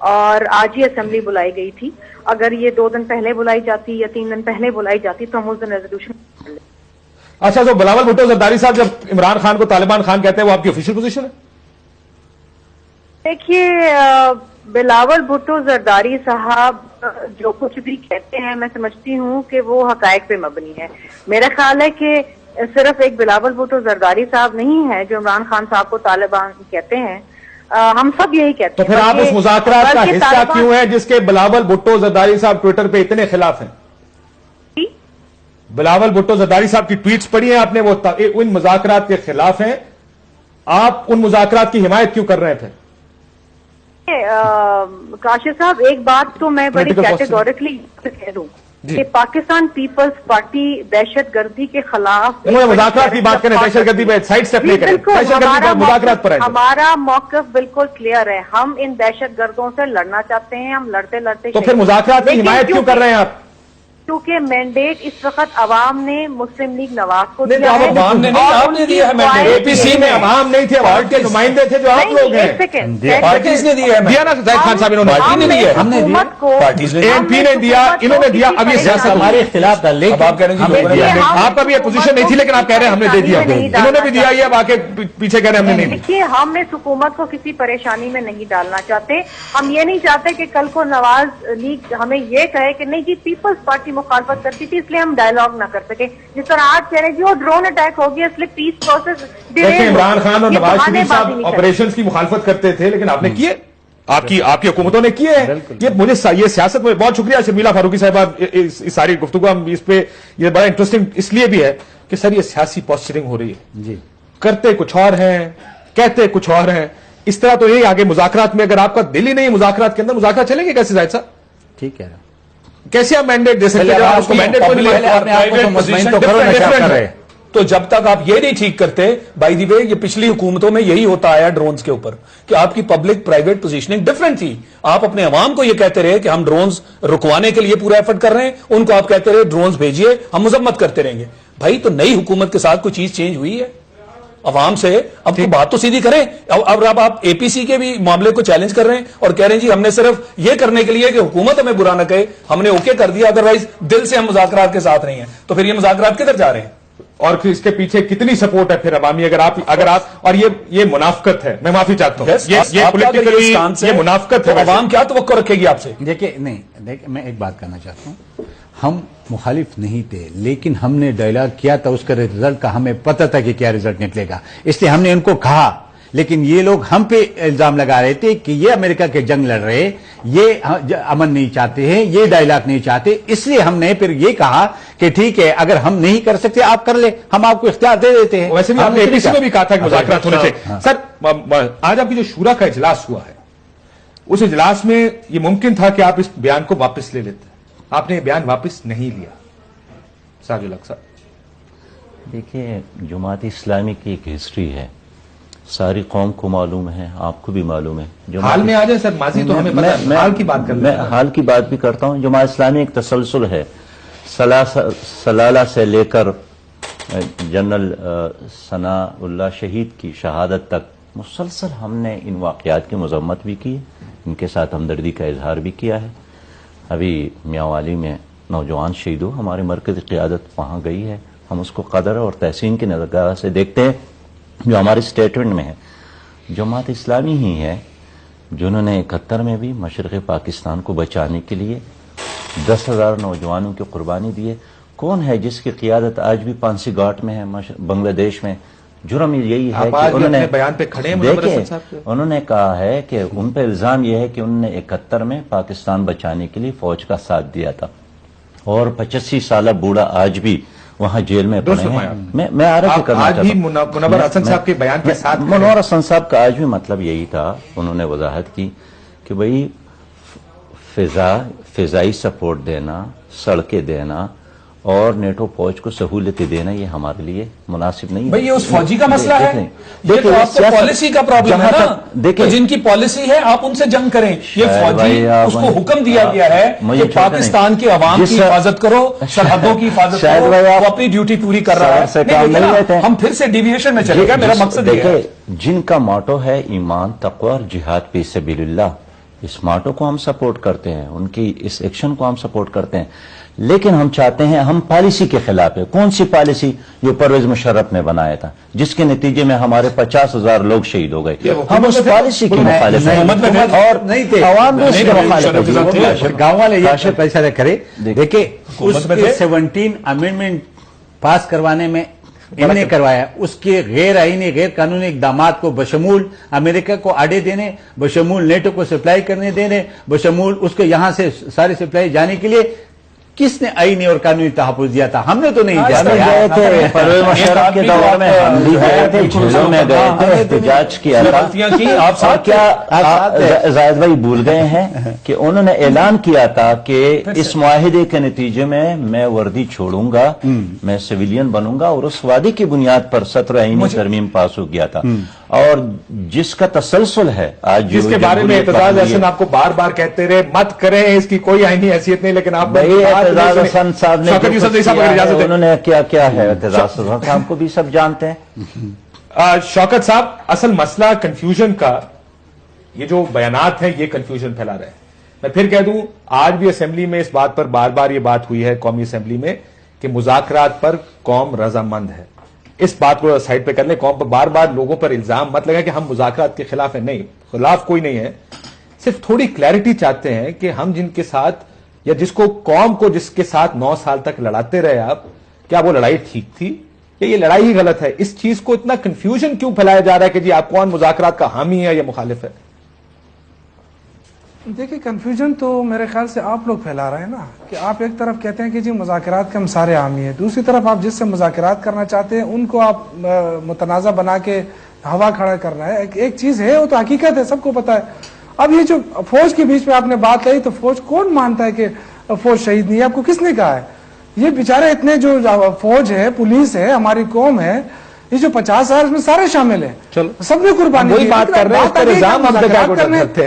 اور آج ہی اسمبلی بلائی گئی تھی. اگر یہ 2 دن پہلے بلائی جاتی یا 3 دن پہلے بلائی جاتی تو ہم اس دن ریزولوشن. اچھا, تو بلاول بھٹو زرداری صاحب جب عمران خان کو طالبان خان کہتے ہیں وہ آپ کی آفیشیل پوزیشن ہے؟ دیکھیے بلاول بھٹو زرداری صاحب جو کچھ بھی کہتے ہیں میں سمجھتی ہوں کہ وہ حقائق پہ مبنی ہے. میرا خیال ہے کہ صرف ایک بلاول بھٹو زرداری صاحب نہیں ہے جو عمران خان صاحب کو طالبان کہتے ہیں, ہم سب یہی کہتے ہیں. تو پھر آپ اس مذاکرات کا حصہ کیوں ہیں جس کے بلاول بھٹو زرداری صاحب ٹویٹر پہ اتنے خلاف ہیں؟ بلاول بھٹو زرداری صاحب کی ٹویٹس پڑھی ہیں آپ نے, وہ ان مذاکرات کے خلاف ہیں, آپ ان مذاکرات کی حمایت کیوں کر رہے تھے؟ کاشف صاحب ایک بات تو میں بڑی کیٹیگوریکلی کہہ دوں کہ پاکستان پیپلز پارٹی دہشت گردی کے خلاف مذاکرات کی بات کریں, دہشت گردی پہ سائڈ اسٹیپ لے کریں, دہشت گردی پر مذاکرات پر ہمارا موقف بالکل کلیئر ہے. ہم ان دہشت گردوں سے لڑنا چاہتے ہیں, ہم لڑتے لڑتے. تو پھر مذاکرات کی حمایت کیوں کر رہے ہیں آپ؟ کیونکہ مینڈیٹ اس وقت عوام نے مسلم لیگ نواز کو دیا ہے. عوام نے نہیں, آپ نے دیا ہے مینڈیٹ. اے پی سی میں عوام نہیں تھے, عوام کے نمائندے تھے جو آپ لوگ ہیں. پارٹیز نے دیا ہے, دیا نا زاہد خان صاحب, انہوں نے پارٹی نے دیا, ہم نے دیا, اے پی نے دیا, انہوں نے دیا. اب یہ سیاست ہمارے خلاف تھا, لیکن آپ کہہ رہے ہیں آپ کا بھی یہ پوزیشن نہیں تھی لیکن آپ کہہ رہے ہیں ہم نے دے دیا. انہوں نے بھی دیا, یہ اب آ کے پیچھے کہہ رہے ہیں ہم نے نہیں. دیکھیے ہم اس حکومت کو کسی پریشانی میں نہیں ڈالنا چاہتے. ہم یہ نہیں چاہتے کہ کل کو نواز لیگ ہمیں یہ کہے کہ نہیں جی پیپلز پارٹی مخالفت کرتی تھی اس لیے ہم ڈائلاگ نہ کر سکے. جس طرح آج کہہ رہے ہیں جی وہ ڈرون اٹیک ہو گیا اس لیے پیس پروسیس. عمران خان اور نواز شریف صاحب آپریشنز کی مخالفت کرتے تھے لیکن آپ نے کیے, آپ کی حکومتوں نے کیے ہیں. یہ سیاست میں بہت شکریہ شرمیلا فاروقی صاحبہ, اس ساری گفتگو ہم اس پہ یہ بڑا انٹرسٹنگ اس لیے بھی ہے کہ سر یہ سیاسی پوسچرنگ ہو رہی ہے. جی کرتے کچھ اور ہیں, کہتے کچھ اور ہیں. اس طرح تو یہی آگے مذاکرات میں اگر آپ کا دل ہی نہیں مذاکرات کے اندر, مذاکرات چلیں گے کیسے زاہد صاحب؟ ٹھیک ہے, کیسے آپ مینڈیٹ دے سکتے ہیں؟ تو جب تک آپ یہ نہیں ٹھیک کرتے, بائی دی وے یہ پچھلی حکومتوں میں یہی ہوتا آیا ڈرونز کے اوپر کہ آپ کی پبلک پرائیویٹ پوزیشننگ ڈفرنٹ تھی. آپ اپنے عوام کو یہ کہتے رہے کہ ہم ڈرونز رکوانے کے لیے پورا ایفرٹ کر رہے ہیں, ان کو آپ کہتے رہے ڈرونز بھیجیے, ہم مذمت کرتے رہیں گے. بھائی تو نئی حکومت کے ساتھ کوئی چیز چینج ہوئی ہے عوام سے؟ اب تو بات تو سیدھی کریں. اب آپ اے پی سی کے بھی معاملے کو چیلنج کر رہے ہیں اور کہہ رہے ہیں جی ہم نے صرف یہ کرنے کے لیے کہ حکومت ہمیں برا نہ کہے ہم نے اوکے کر دیا, ادروائز دل سے ہم مذاکرات کے ساتھ نہیں ہیں. تو پھر یہ مذاکرات کدھر جا رہے ہیں؟ اور پھر اس کے پیچھے کتنی سپورٹ ہے پھر عوامی؟ اگر آپ اور یہ منافقت ہے, میں معافی چاہتا ہوں, یہ پولیٹیکلی یہ منافقت ہے. عوام کیا توقع رکھے گی آپ سے؟ دیکھیں نہیں دیکھ میں ایک بات کرنا چاہتا ہوں، ہم مخالف نہیں تھے، لیکن ہم نے ڈائلاگ کیا تھا، اس کا رزلٹ کا ہمیں پتہ تھا کہ کیا رزلٹ نکلے گا، اس لیے ہم نے ان کو کہا، لیکن یہ لوگ ہم پہ الزام لگا رہے تھے کہ یہ امریکہ کے جنگ لڑ رہے، یہ امن نہیں چاہتے ہیں، یہ ڈائلاگ نہیں چاہتے، اس لیے ہم نے پھر یہ کہا کہ ٹھیک ہے اگر ہم نہیں کر سکتے آپ کر لیں، ہم آپ کو اختیار دے دیتے ہیں۔ ویسے بھی آپ نے اے پی سی میں بھی کہا تھا کہ مذاکرات ہونے چاہیے۔ سر آج آپ کی جو شورا کا اجلاس ہوا ہے، اس اجلاس میں یہ ممکن تھا کہ آپ اس بیان کو واپس لے لیتے، آپ نے یہ بیان واپس نہیں لیا۔ ساجد الحق صاحب، دیکھیے جماعت اسلامی کی ایک ہسٹری ہے، ساری قوم کو معلوم ہے، آپ کو بھی معلوم ہے۔ حال میں آ جائے سر، ماضی تو ہمیں پتہ ہے، حال کی بات کر میں حال کی بات بھی کرتا ہوں۔ جماعت اسلامی ایک تسلسل ہے، سلالہ سے لے کر جنرل ثناء اللہ شہید کی شہادت تک مسلسل ہم نے ان واقعات کی مذمت بھی کی، ان کے ساتھ ہمدردی کا اظہار بھی کیا ہے۔ ابھی میاوالی میں نوجوان شہید ہو، ہمارے مرکزی قیادت وہاں گئی ہے، ہم اس کو قدر اور تحسین کی نظرگاہ سے دیکھتے ہیں۔ جو ہمارے اسٹیٹمنٹ میں ہے، جماعت اسلامی ہی ہے جنہوں نے 71 میں بھی مشرق پاکستان کو بچانے کے لیے 10,000 نوجوانوں کی قربانی دی ہے۔ کون ہے جس کی قیادت آج بھی پانسی گھاٹ میں ہے بنگلہ دیش میں؟ جرم یہی ہے کہ انہوں نے بیان پہ کھڑے ہیں، انہوں نے کہا ہے کہ ان پہ الزام یہ ہے کہ انہوں نے 71 میں پاکستان بچانے کے لیے فوج کا ساتھ دیا تھا، اور 85 سالہ بوڑھا آج بھی وہاں جیل میں پڑے ہیں۔ میں عرض کرنا چاہتا ہوں، منور حسن صاحب کے بیان کے ساتھ منور حسن صاحب کا آج بھی مطلب یہی تھا، انہوں نے وضاحت کی کہ بھئی فضائی سپورٹ دینا، سڑکیں دینا اور نیٹو فوج کو سہولتیں دینا یہ ہمارے لیے مناسب نہیں ہے۔ بھئی یہ اس فوجی کا مسئلہ ہے، یہ تو آپ کو پالیسی کا پرابلم ہے نا، تو جن کی پالیسی ہے آپ ان سے جنگ کریں۔ یہ فوجی اس کو حکم دیا گیا ہے کہ پاکستان کے عوام کی حفاظت کرو، سرحدوں کی حفاظت کرو، وہ اپنی ڈیوٹی پوری کر رہا ہے۔ ہم پھر سے ڈیویشن میں چلے گا، میرا مقصد یہ ہے۔ جن کا موٹو ہے ایمان، تقوی اور جہاد فی سبیل اللہ، اس موٹو کو ہم سپورٹ کرتے ہیں، ان کی اس ایکشن کو ہم سپورٹ کرتے ہیں، لیکن ہم چاہتے ہیں، ہم پالیسی کے خلاف ہے۔ کون سی پالیسی؟ جو پرویز مشرف نے بنایا تھا، جس کے نتیجے میں ہمارے 50,000 لوگ شہید ہو گئے۔ ہم اس پالیسی کی مخالف ہیں اور عوام بھی اس کے مخالف ہیں۔ گاؤں والے یہ پیسہ نہ کرے۔ دیکھیں اس کے 17 امینڈمنٹ پاس کروانے میں انہوں نے کروایا، اس کے غیر آئینی غیر قانونی اقدامات کو بشمول امریکہ کو آڑے دینے، بشمول نیٹو کو سپلائی کرنے دینے، بشمول اس کو یہاں سے ساری سپلائی جانے کے لیے کس نے آئینی اور قانونی تحفظ دیا تھا؟ ہم نے تو نہیں دیا تھا۔ پرویز مشرف کے دور میں ہم بھی گئے تھے، جھیلوں میں گئے تھے، احتجاج کیا تھا۔ اور کیا زاہد بھائی بھول گئے ہیں کہ انہوں نے اعلان کیا تھا کہ اس معاہدے کے نتیجے میں وردی چھوڑوں گا، میں سویلین بنوں گا، اور اس وعدے کی بنیاد پر 17 آئینی ترمیم پاس ہو گیا تھا، اور جس کا تسلسل ہے آج، جس کے بارے میں اعتزاز احسن آپ کو بار بار کہتے رہے مت کریں، اس کی کوئی آئینی حیثیت نہیں، لیکن آپ اعتزاز حسن صاحب نے انہوں نے کیا ہے، اعتزاز حسن صاحب کو بھی سب جانتے ہیں۔ شوکت صاحب، اصل مسئلہ کنفیوژن کا، یہ جو بیانات ہیں یہ کنفیوژن پھیلا رہے ہیں۔ میں پھر کہہ دوں، آج بھی اسمبلی میں اس بات پر بار بار یہ بات ہوئی ہے، قومی اسمبلی میں، کہ مذاکرات پر قوم رضامند ہے۔ اس بات کو سائڈ پہ کر لیں، قوم پر بار بار لوگوں پر الزام مت لگا کہ ہم مذاکرات کے خلاف ہیں، نہیں، خلاف کوئی نہیں ہے، صرف تھوڑی کلیئرٹی چاہتے ہیں کہ ہم جن کے ساتھ، یا جس کو قوم کو جس کے ساتھ 9 سال تک لڑاتے رہے آپ، کیا وہ لڑائی ٹھیک تھی یا یہ لڑائی ہی غلط ہے؟ اس چیز کو اتنا کنفیوژن کیوں پھیلایا جا رہا ہے کہ جی آپ کون مذاکرات کا حامی ہے یا مخالف ہے؟ دیکھیں کنفیوژن تو میرے خیال سے آپ لوگ پھیلا رہے ہیں نا، کہ آپ ایک طرف کہتے ہیں کہ جی مذاکرات کے ہم سارے حامی ہیں، دوسری طرف آپ جس سے مذاکرات کرنا چاہتے ہیں ان کو آپ متنازع بنا کے ہوا کھڑا کرنا ہے۔ ایک چیز ہے، وہ تو حقیقت ہے، سب کو پتا ہے۔ اب یہ جو فوج کے بیچ میں آپ نے بات کہی، تو فوج کون مانتا ہے کہ فوج شہید نہیں ہے؟ آپ کو کس نے کہا ہے؟ یہ بیچارے اتنے جو فوج ہے، پولیس ہے، ہماری قوم ہے، یہ جو 50,000 اس میں سارے شامل ہیں، سب نے قربانی دی۔ بات کر رہے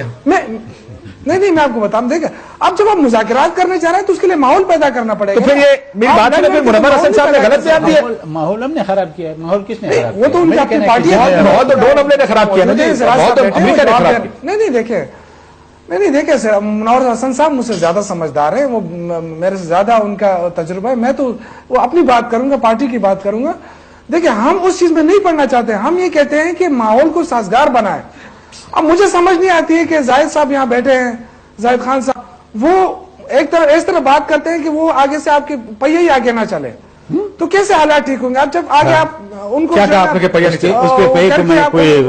ہیں، نہیں میں آپ کو بتاؤں، دیکھیں اب جب آپ مذاکرات کرنے چاہ رہے ہیں تو اس کے لیے ماحول پیدا کرنا پڑے گا۔ تو پھر یہ میری بات ہے، پھر منور حسن صاحب نے غلط بیان دیا۔ ماحول ہم نے خراب کیا ہے، ماحول کس نے خراب کیا؟ وہ تو ان کی اپنی پارٹی ہے، بہت ڈون ہم نے خراب کیا نا جی، بہت امریکہ نے خراب کیا۔ نہیں دیکھیں منور حسن صاحب مجھ سے زیادہ سمجھدار ہیں، وہ میرے سے زیادہ ان کا تجربہ ہے، میں تو وہ اپنی بات کروں گا، پارٹی کی بات کروں گا۔ دیکھیں ہم اس چیز میں نہیں پڑنا چاہتے، ہم یہ کہتے ہیں کہ ماحول کو سازگار بنائے۔ اب مجھے سمجھ نہیں آتی ہے کہ زاہد صاحب یہاں بیٹھے ہیں، زاہد خان صاحب، وہ ایک طرح اس طرح بات کرتے ہیں کہ وہ آگے سے آپ کے پہیے ہی آگے نہ چلے، تو کیسے حالات ٹھیک ہوں گے؟ آپ جب آگے آپ ان کو کیا کہا آپ نے کہ پہیہ نہیں چلے؟ اس پہ پہ کر کو کے میں آپ- کوئی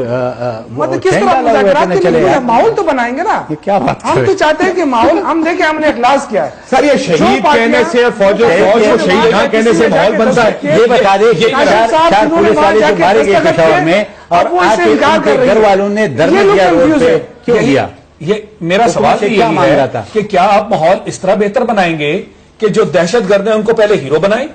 مطلب کس طرح مذاکرات کے لیے ماحول تو بنائیں گے نا؟ کیا بات ہم تو چاہتے ہیں کہ ماحول، ہم دیکھیں ہم نے اخلاص کیا ہے سر یہ شہید کہنے سے فوج کو شہید نہ کہنے سے ماحول بنتا ہے. یہ بتا دیں کہ چار پولیس والے جو مارے گئے پشاور میں، اور آج ان کے گھر والوں نے دھرنا دیا روڈ پہ، کیوں دیا؟ یہ میرا سوال سے یہ کیا مانگ رہا ہے تھا؟ کہ کیا آپ ماحول اس طرح بہتر بنائیں گے کہ جو دہشت گرد ہیں ان کو پہلے ہیرو بنائیں،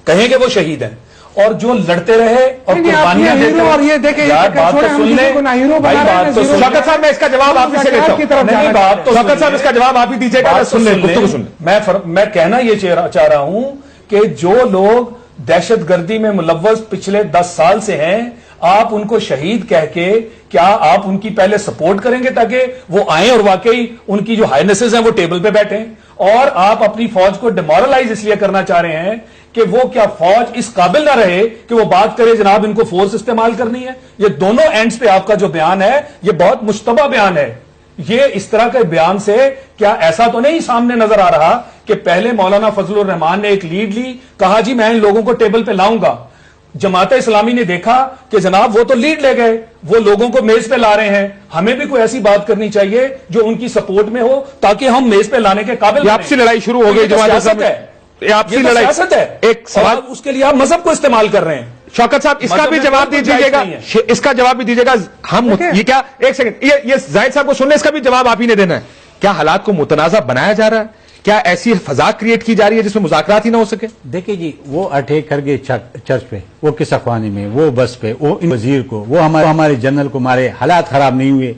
کہیں کہ وہ شہید ہیں، اور جو لڑتے رہے اور نہیں، آپ قربانیاں یہ دیتے ہیرو اور رہے؟ یہ دیکھیں، یار یہ بات تو چھوڑیں، ہم سن کسی لیں کو نہ ہیرو بھائی، بنا رہے ہیں، بات تو نہ سن زیرو۔ شوکت صاحب میں اس کا جواب آپ ہی سے لیتا کی ہوں. طرف نہیں، جانا بات تو شوکت صاحب اس کا جواب آپ ہی دیجیے گا. بات تو سن لیں، سن لیں. گفتگو سن لیں. میں کہنا یہ چاہ رہا ہوں کہ جو لوگ دہشت گردی میں ملوث پچھلے 10 سال سے ہیں، آپ ان کو شہید کہہ کے کیا آپ ان کی پہلے سپورٹ کریں گے تاکہ وہ آئیں اور واقعی ان کی جو ہائنسز ہیں وہ ٹیبل پہ بیٹھیں؟ اور آپ اپنی فوج کو ڈیمورلائز اس لیے کرنا چاہ رہے ہیں کہ وہ کیا فوج اس قابل نہ رہے کہ وہ بات کرے جناب ان کو فورس استعمال کرنی ہے؟ یہ دونوں اینڈز پہ آپ کا جو بیان ہے یہ بہت مشتبہ بیان ہے. یہ اس طرح کے بیان سے کیا ایسا تو نہیں سامنے نظر آ رہا کہ پہلے مولانا فضل الرحمان نے ایک لیڈ لی، کہا جی میں ان لوگوں کو ٹیبل پہ لاؤں گا، جماعت اسلامی نے دیکھا کہ جناب وہ تو لیڈ لے گئے، وہ لوگوں کو میز پہ لا رہے ہیں، ہمیں بھی کوئی ایسی بات کرنی چاہیے جو ان کی سپورٹ میں ہو تاکہ ہم میز پہ لانے کے قابل یہ آپسی لڑائی شروع ہو گئی جماعت اسلامی. یہ آپسی یہ تو لڑائی. سیاست ہے. ایک سوال اور اس کے لیے آپ مذہب کو استعمال کر رہے ہیں. شوکت صاحب اس کا مذہب بھی میں جواب کوئی دیجیے گنجائش گا، نہیں ہے. اس کا جواب بھی دیجیے گا. ہم یہ کیا ایک سیکنڈ یہ زاہد صاحب کو سننے، اس کا بھی جواب آپ ہی نے دینا ہے. کیا حالات کو متنازع بنایا جا رہا ہے؟ کیا ایسی فضا کریٹ کی جا رہی ہے جس میں مذاکرات ہی نہ ہو سکے؟ دیکھیں جی، وہ اٹیک کر گئے چرچ پہ، وہ قصہ خوانی میں، وہ بس پہ، وہ ان وزیر کو، وہ ہمارے جنرل کو مارے، حالات خراب نہیں ہوئے.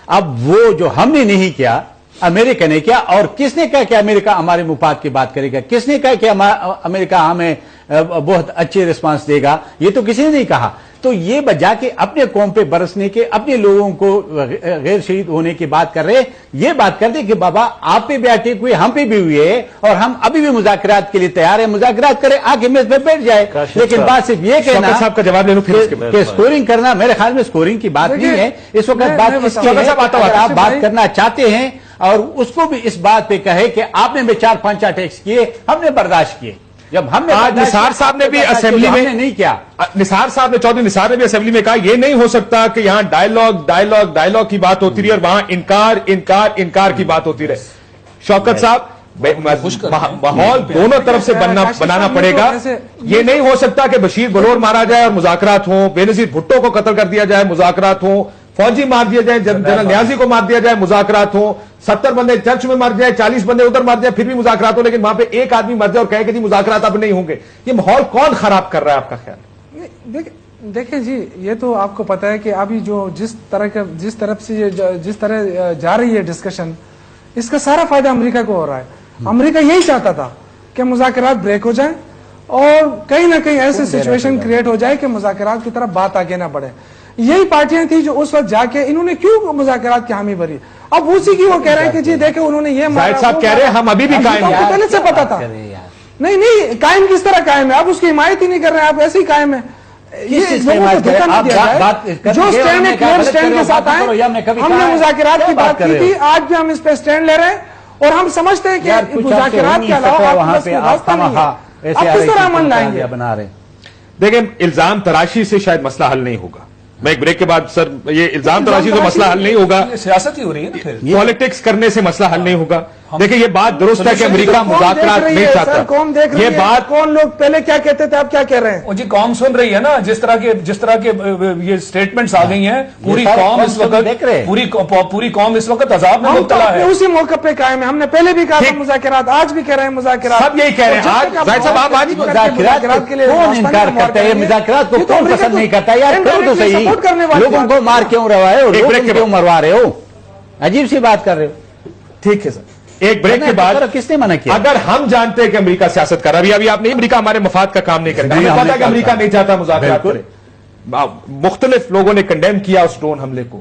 اب وہ جو ہم نے نہیں کیا، امریکہ نے کیا. اور کس نے کہا کہ امریکہ ہمارے مفاد کی بات کرے گا؟ کس نے کہا کہ امریکہ ہمیں بہت اچھے رسپانس دے گا؟ یہ تو کسی نے نہیں کہا. تو یہ بجا کے اپنے قوم پہ برسنے کے، اپنے لوگوں کو غیر شہید ہونے کی بات کر رہے، یہ بات کر دیں کہ بابا آپ پہ بھی اٹیک ہوئے، ہم پہ بھی ہوئے، اور ہم ابھی بھی مذاکرات کے لیے تیار ہیں. مذاکرات کرے، آگے میز پہ بیٹھ جائے. لیکن بات صرف یہ کہنا شوکت صاحب کا جواب لے لوں پھر اس کے بعد. کہ اسکورنگ کرنا، میرے خیال میں اسکورنگ کی بات نہیں ہے اس وقت. بات اس کی ہے کہ اگر آپ بات کرنا چاہتے ہیں اور اس کو بھی اس بات پہ کہے کہ آپ نے بھی 4-5 اٹیکس کیے، ہم نے برداشت کیے. جب ہم نے آج نثار صاحب نے بھی اسمبلی میں نہیں کیا، نثار صاحب نے، چودھری نثار نے بھی اسمبلی میں کہا یہ نہیں ہو سکتا کہ یہاں ڈائیلاگ کی بات ہوتی رہی اور وہاں انکار کی بات ہوتی رہے. شوکت صاحب ماحول دونوں طرف سے بنانا پڑے گا. یہ نہیں ہو سکتا کہ بشیر بلور مارا جائے اور مذاکرات ہوں، بے نظیر بھٹو کو قتل کر دیا جائے مذاکرات ہوں، فوجی مار دیا جائے، جنرل نیازی کو مار دیا جائے مذاکرات ہوں، 70 بندے چرچ میں مر جائے، 40 بندے ادھر مر جائے، پھر بھی مذاکرات ہو، لیکن وہاں پہ ایک آدمی مر جائے اور کہے کہ جی مذاکرات اب نہیں ہوں گے. یہ ماحول کون خراب کر رہا ہے آپ کا خیال؟ دیکھیں جی، یہ تو آپ کو پتا ہے کہ ابھی جو جس طرح جا رہی ہے ڈسکشن، اس کا سارا فائدہ امریکہ کو ہو رہا ہے. امریکہ یہی چاہتا تھا کہ مذاکرات بریک ہو جائیں اور کہیں نہ کہیں ایسے سچویشن کریٹ ہو جائے کہ مذاکرات کی طرف بات آگے نہ بڑھے. یہی پارٹیاں تھیں جو اس وقت جا کے انہوں نے کیوں مذاکرات کی حامی بھری. اب اسی کی وہ کہہ رہے ہیں کہ جی دیکھیں انہوں نے یہ زاہد صاحب کہہ رہے ہیں ہم ابھی بھی قائم ہیں. پہلے سے پتا تھا. نہیں قائم کس طرح قائم ہے؟ آپ اس کی حمایت ہی نہیں کر رہے ہیں، آپ ایسے ہی قائم ہیں. یہ لوگوں کو دھوکہ نہ دیا جائے. جو اسٹینڈ ہے کلیئر اسٹینڈ کے ساتھ آئے. ہم نے مذاکرات کی بات کی تھی، آج بھی ہم اس پہ اسٹینڈ لے رہے ہیں اور ہم سمجھتے ہیں کہ مذاکرات کے علاوہ راستہ نہیں ہے. آپ کس طرح عمل لائیں گے؟ دیکھیں الزام تراشی سے شاید مسئلہ حل نہیں ہوگا. میں ایک بریک کے بعد سر یہ الزام تراشی سے مسئلہ حل نہیں ہوگا، سیاست ہی ہو رہی ہے نا پھر. پالیٹکس کرنے سے مسئلہ حل نہیں ہوگا. دیکھیں یہ بات درست ہے کہ امریکہ مذاکرات نہیں چاہتا. کون دیکھ رہی یہ ہے؟ بات کون لوگ پہلے کیا کہتے تھے، اب کیا کہہ رہے ہیں؟ جی قوم سن رہی ہے نا، جس طرح کے یہ سٹیٹمنٹس آ گئی ہیں. پوری قوم اس وقت عذاب میں ہم تو مبتلا اپنے ہے. اسی موقع پہ قائم ہیں. ہم نے پہلے بھی کہا تھا مذاکرات، آج بھی کہہ رہے ہیں مذاکرات. سب یہی کہہ رہے ہیں. آج زاہد صاحب آپ آج مذاکرات کے لیے کون انکار کرتا ہے؟ مذاکرات کو کون پسند نہیں کرتا؟ یار کرو تو صحیح. لوگوں کو مار کیوں رہے ہو؟ لوگوں کیوں مروا رہے ہو؟ عجیب سی بات کر رہے ہو. ٹھیک ہے سر، ایک بریک کے بعد کس نے منع کیا؟ اگر ہم جانتے ہیں کہ امریکہ سیاست کر رہا ہے، ابھی آپ نے امریکہ ہمارے مفاد کا کام نہیں کرتا، ہمیں پتا کہ امریکہ نہیں چاہتا مذاکرات کرے. مختلف لوگوں نے کنڈیم کیا اس ڈرون حملے کو.